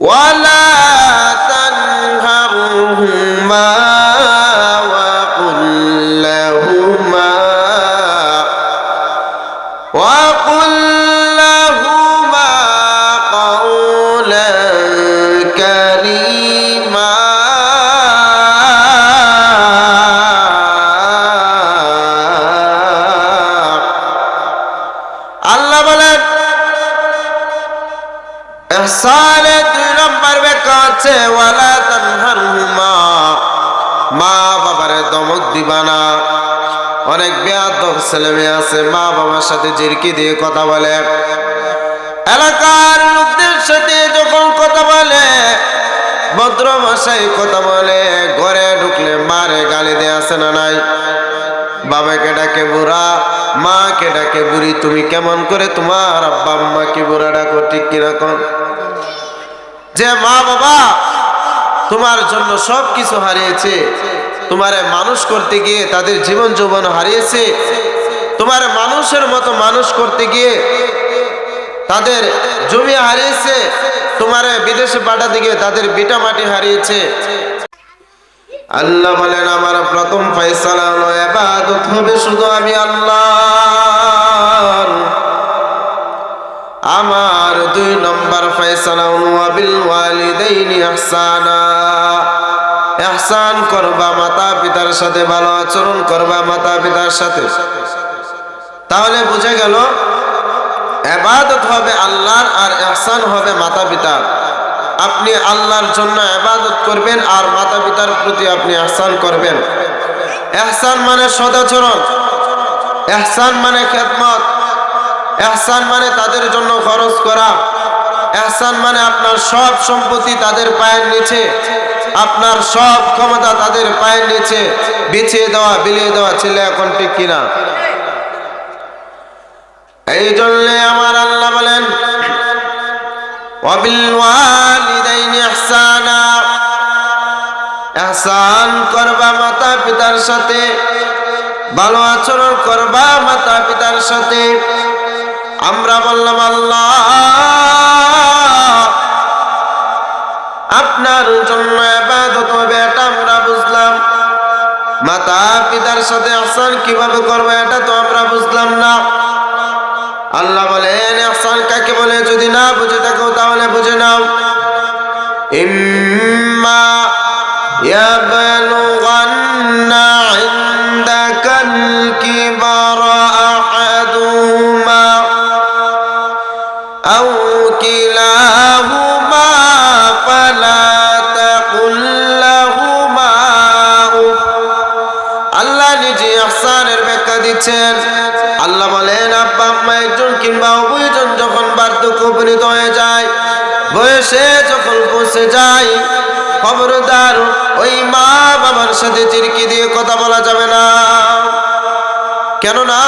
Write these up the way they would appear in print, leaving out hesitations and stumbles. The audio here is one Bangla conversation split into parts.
ولا تنهرهما وقل لهما قولا كريما আল্লাহ বলেন ইহসানের 2 নম্বর ব্যাখ্যা হচ্ছে ওয়ালা তানহারহুমা, মা বাবারে ধমক দিবা না। অনেক বেয়াদব ছেলে মেয়ে আছে মা বাবার সাথে জিরকি দিয়ে কথা বলে, এলাকার লোকদের সাথে যখন কথা বলে, ভদ্র ভাষায় কথা বলে, ঘরে ঢুকলে মারে গালি দেয় আছে না নাই? বাবাকে ডাকে বুড়া, মাকে ডাকে বুড়ি। তুমি কেমন করে তোমার আব্বা আম্মাকে বুড়া ডাকো, ঠিক কিনা কোন? যে মা বাবা তোমার জন্য সব কিছু হারিয়েছে, তোমারে মানুষ করতে গিয়ে তাদের জীবন যৌবন হারিয়েছে, তোমার মানুষের মতো মানুষ করতে গিয়ে তাদের জমি হারিয়েছে, তোমারে বিদেশে পাঠাতে গিয়ে তাদের ভিটা মাটি হারিয়েছে। আল্লাহ বলেন আমার প্রথম ফয়সালা হলো ইবাদত হবে শুধু আমি আল্লাহর। আমার 2 নম্বর ফয়সালা হলো ওয়াবিল ওয়ালিদাইনি ইহসানা, ইহসান করবা, মাতা পিতার সাথে ভালো আচরণ করবা মাতা পিতার সাথে। তাহলে বুঝে গেল ইবাদত হবে আল্লাহর আর ইহসান হবে মাতা পিতার। আপনি আল্লাহর জন্য ইবাদত করবেন আর মাতা পিতার প্রতি আপনি ইহসান করবেন। ইহসান মানে সদাচরণ, ইহসান মানে খেদমত, ইহসান মানে তাদের জন্য খরচ করা, ইহসান মানে আপনার সব সম্পত্তি তাদের পায়ের নিচে, আপনার সব ক্ষমতা তাদের পায়ের নিচে বিছিয়ে দেওয়া, বিলিয়ে দেওয়া। ছেলে এখন ঠিক কিনা? এই জন্য আমার আল্লাহ বলেন ওয়াবিল ওয়ালিদাইনি ইহসানা, ইহসান করবা মাতা পিতার সাথে, ভালো আচরণ করবা মাতা পিতার সাথে। আমরা বললাম আল্লাহ আপনার জন্য ইবাদত হবে, এটা আমরা বুঝলাম। মাতা পিতার সাথে ইহসান কিভাবে করবে এটা তো আমরা বুঝলাম না। আল্লাহ বলেন ইহসান কাকে বলে, যদি না বুঝে থাকো তাহলে বুঝে নাও। ইম্মা ইয়াবলুগান্না ইনদাকাল কিবারা আহাদুহুমা আও কিলাহুমা ফালা তাকুল লাহুমা উফ। আল্লাহ নিজে ইহসানের ব্যাখ্যা দিচ্ছেন। আল্লাহ বলেন আব্বা আম্মা একজন কিংবা উভয়জন যখন বার্ধক্য উপনীত হয়ে যায়, বয়সে যখন পৌঁছে যায়, খবরদার ওই মা বাবার সাথে চিরকি দিয়ে কথা বলা যাবে না। কেননা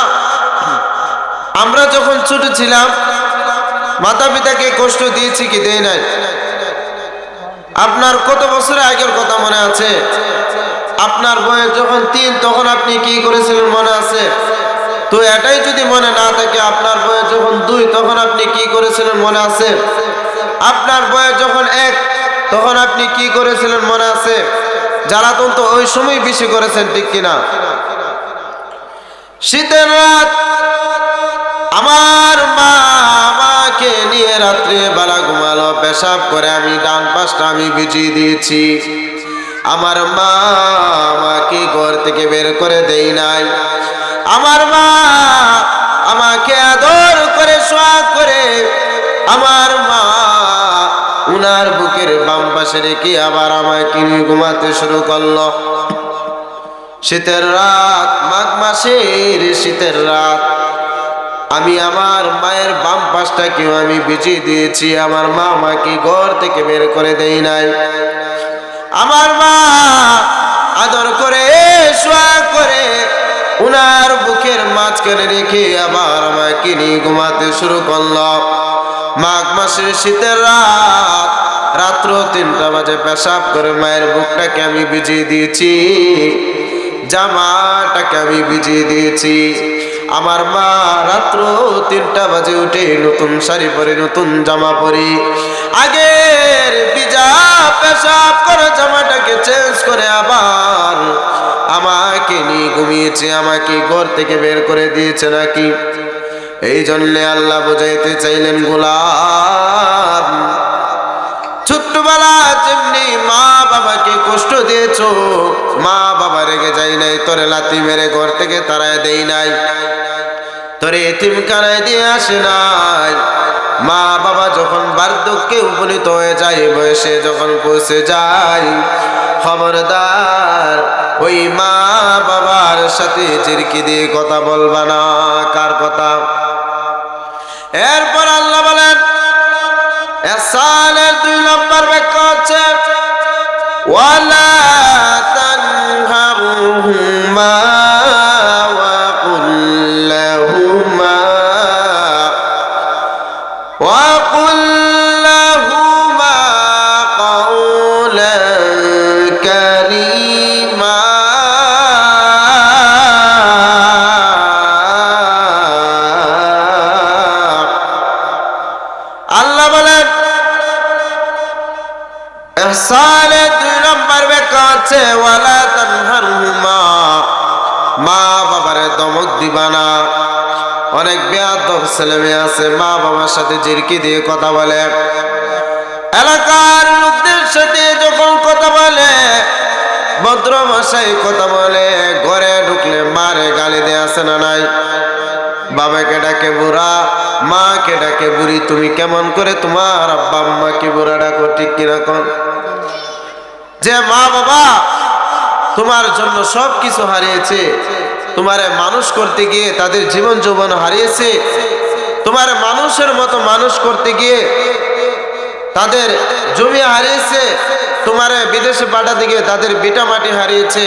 আমরা যখন ছোট ছিলাম মাতা পিতাকে কষ্ট দিয়েছি কি দেই নাই? আপনার কত বছর আগের কথা মনে আছে? আপনার বয়স যখন 3 তখন আপনি কি করেছিলেন মনে আছে? তো এটাই যদি মনে না থাকে, আপনার বয়স যখন 2 তখন আপনি কি করেছিলেন মনে আছে? আপনার বয়স যখন 1 তখন আপনি কি করেছিলেন মনে আছে? জ্বালাতন তো ওই সময় বেশি করেছেন, ঠিক কিনা? শীতের রাত আমার মা আমাকে নিয়ে রাত্রে বেলা ঘুমালো, পেশাব করে আমি ডান পাশটা আমি ভিজিয়ে দিয়েছি। আমার মা আমাকে ঘর থেকে বের করে দেই নাই। আমার মা আমাকে আদর করে সোহাগ করে আমার মা উনার বুকের বাম পাশে রেখে আবার আমাকে নিয়ে ঘুমাতে শুরু করলো। শীতের রাত, মাঘ মাসের শীতের রাত, আমি আমার মায়ের বাম পাশটাকেও আমি ভিজিয়ে দিয়েছি। আমার মা আমাকে ঘর থেকে বের করে দেই নাই। আমার মা আদর করে সোহাগ করে উনার বুকের মাঝখানে রেখে আবার আমাকে নিয়ে ঘুমাতে শুরু করলো। মাঘ মাসের শীতের রাত, রাত্র 3টা বাজে পেশাব করে মায়ের বুকটাকে আমি ভিজিয়ে দিয়েছি, জামাটাকে আমি ভিজিয়ে দিয়েছি। আমার মা রাত্র 3টা বাজে উঠে নতুন শাড়ি পরে, নতুন জামা পরে, আগের দিয়েছি, আমাকে ঘর থেকে বের করে দিয়েছে নাকি? এই জন্যে আল্লাহ বুঝাইতে চাইলেন, গোলাম ছোট্টবেলা যেমনি মা বাবাকে কষ্ট দিয়েছ, মা বাবা রেগে যাই নাই, তোরে লাথি মেরে ঘর থেকে তাড়ায় দেই নাই, তোরে এতিমখানায় দিয়ে আসে নাই। মা বাবা যখন বার্ধক্যে উপনীত হয়ে যায়, বয়সে যখন পৌঁছে যায়, খবরদার ওই মা বাবার সাথে চিরকি দিয়ে কথা বলবা না। কার কথা? এরপর আল্লাহ বলেন, ইহসানের 2 নম্বর ব্যাখ্যা হচ্ছে, ওয়ালা তানহারহুমা ওয়া কুল লাহুমা কাওলান কারীমা। আল্লাহ বলেন, ইহসানের 2 নম্বর ব্যাখ্যা হচ্ছে, ওয়ালা তানহারহুমা, মা বাবারে ধমক দিবা না। অনেক বেয়াদব ছেলে মেয়ে আছে, মা বাবার সাথে জিরকি দিয়ে কথা বলে, এলাকার লোকদের সাথে যখন কথা বলে, ভদ্র ভাষায় কথা বলে, ঘরে ঢুকলে মারে গালি দেয়া আছে না নাই? বাবাকে ডাকে বুড়া, মাকে ডাকে বুড়ি। তুমি কেমন করে তোমার আব্বা আম্মাকে বুড়া ডাকো? ঠিক কিনা কোন? যে মা বাবা তোমার জন্য সব কিছু হারিয়েছে, তোমারে মানুষ করতে গিয়ে তাদের জীবন যৌবন হারিয়েছে, তোমার মানুষের মতো মানুষ করতে গিয়ে তাদের জমি হারিয়েছে, তোমারে বিদেশে পাঠাতে গিয়ে তাদের ভিটা মাটি হারিয়েছে,